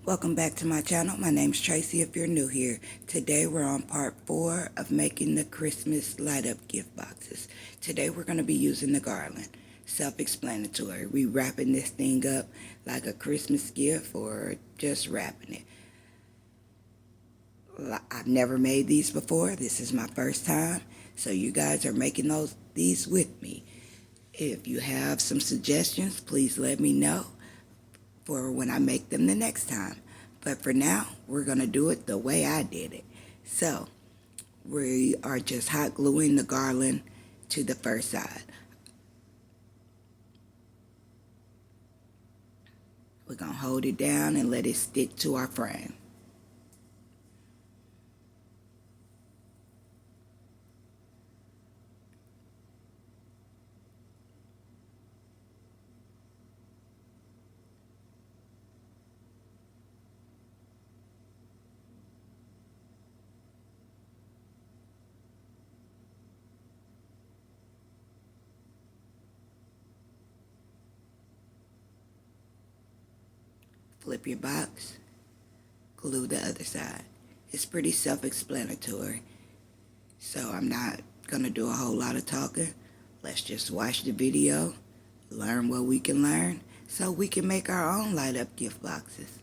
Welcome back to my channel. My name's Tracy if you're new here. Today we're on part 4 of making the Christmas light up gift boxes. Today we're going to be using the garland. Self-explanatory. We wrapping this thing up like a Christmas gift or just wrapping it. I've never made these before. This is my first time. So you guys are making these with me. If you have some suggestions, please let me know for when I make them the next time. But for now, we're going to do it the way I did it. So, we are just hot gluing the garland to the first side. We're going to hold it down and let it stick to our frame. Flip your box, glue the other side. It's pretty self-explanatory, so I'm not going to do a whole lot of talking. Let's just watch the video, learn what we can learn, so we can make our own light up gift boxes.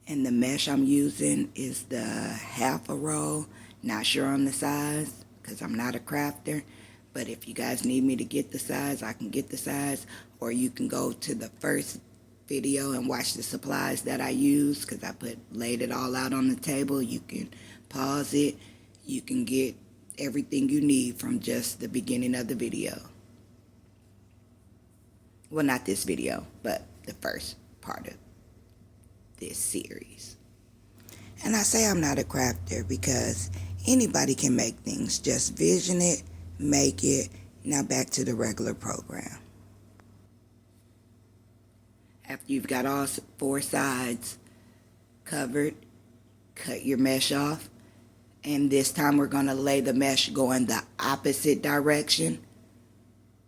And the mesh I'm using is the half a roll. Not sure on the size because I'm not a crafter. But if you guys need me to get the size, I can get the size. Or you can go to the first video and watch the supplies that I use because I laid it all out on the table. You can pause it. You can get everything you need from just the beginning of the video. Well, not this video, but the first part of this series. And I say I'm not a crafter because anybody can make things. Just vision it, make it. Now back to the regular program. After you've got all 4 sides covered, cut your mesh off. And this time we're going to lay the mesh going the opposite direction.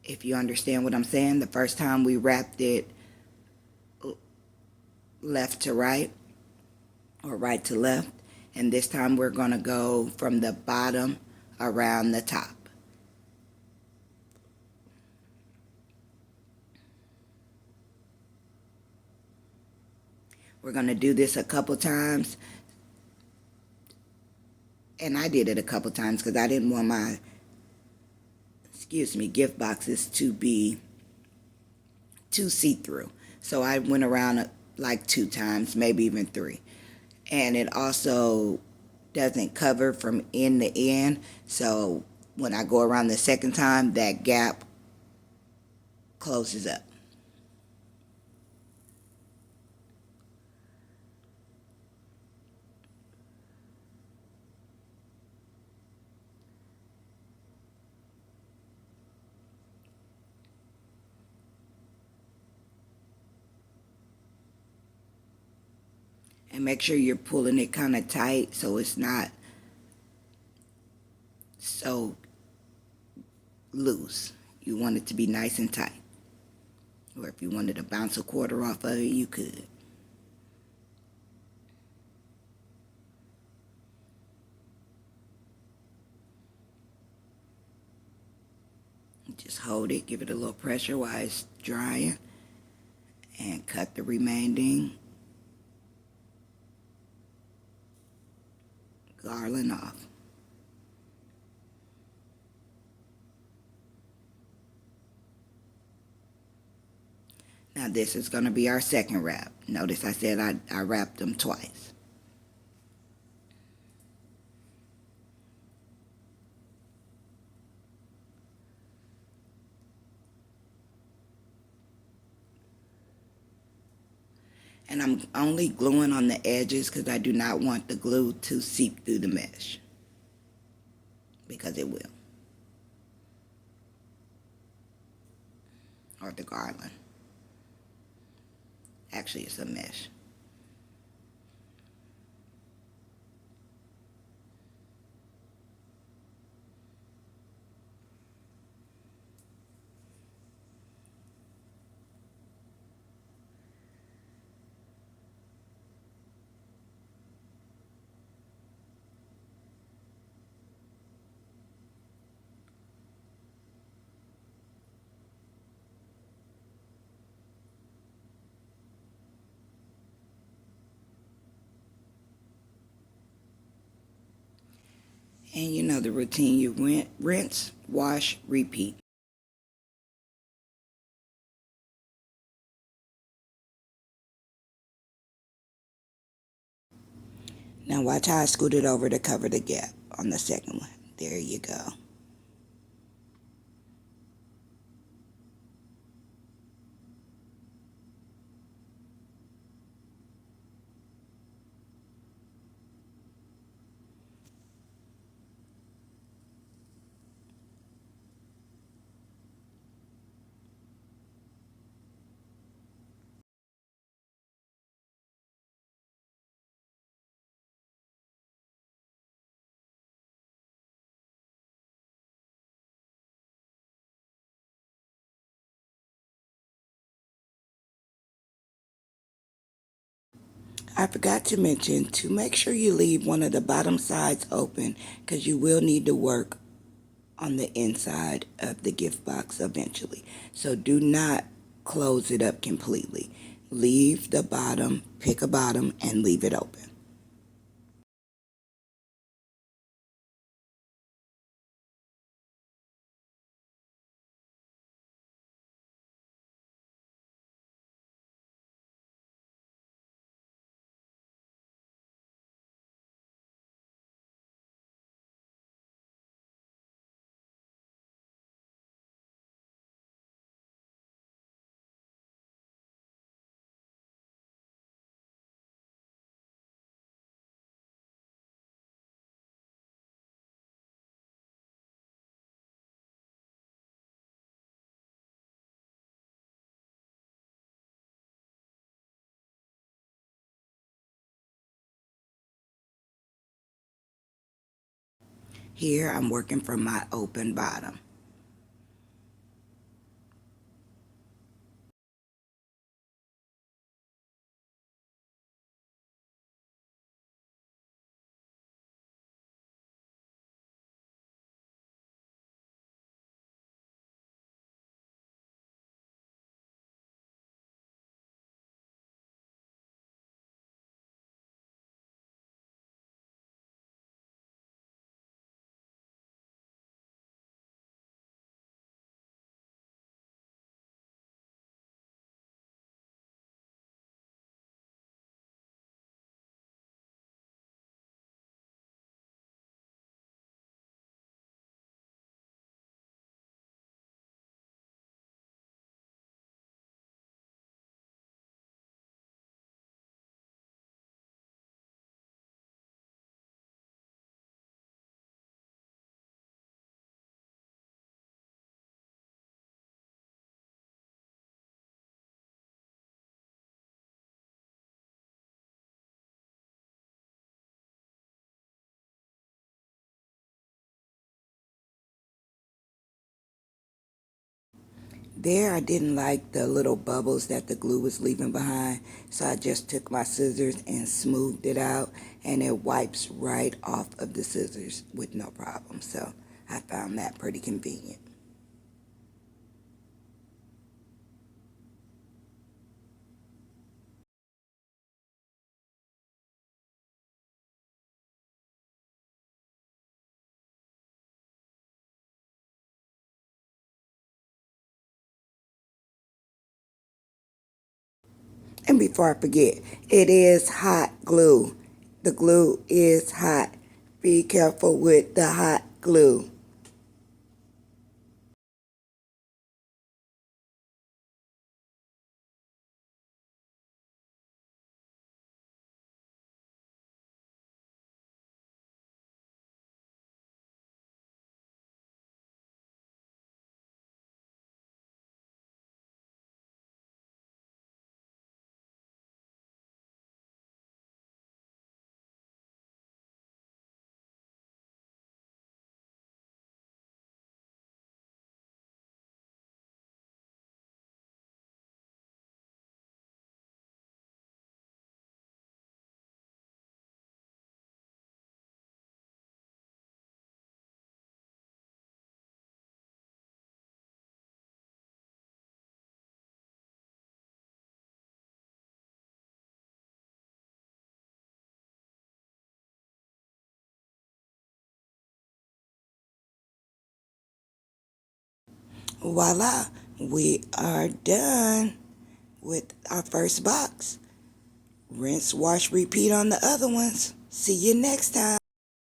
If you understand what I'm saying, the first time we wrapped it left to right or right to left, and this time we're going to go from the bottom around the top. We're going to do this a couple times, and I did it a couple times because I didn't want my gift boxes to be too see-through. So I went around like 2 times, maybe even 3. And it also doesn't cover from end to end. So when I go around the second time, that gap closes up. And make sure you're pulling it kind of tight so it's not so loose. You want it to be nice and tight. Or if you wanted to bounce a quarter off of it, you could. Just hold it, give it a little pressure while it's drying, and cut the remaining garland off. Now this is going to be our second wrap. Notice I said I wrapped them twice. And I'm only gluing on the edges because I do not want the glue to seep through the mesh, because it will. Or the garland. Actually, it's a mesh. And you know the routine, you rinse, wash, repeat. Now watch how I scoot it over to cover the gap on the second one. There you go. I forgot to mention to make sure you leave one of the bottom sides open because you will need to work on the inside of the gift box eventually. So do not close it up completely. Leave the bottom, pick a bottom, and leave it open. Here I'm working from my open bottom. There I didn't like the little bubbles that the glue was leaving behind, so I just took my scissors and smoothed it out, and it wipes right off of the scissors with no problem. So I found that pretty convenient. And before I forget, it is hot glue. The glue is hot. Be careful with the hot glue. Voila, we are done with our first box. Rinse, wash, repeat on the other ones. See you next time.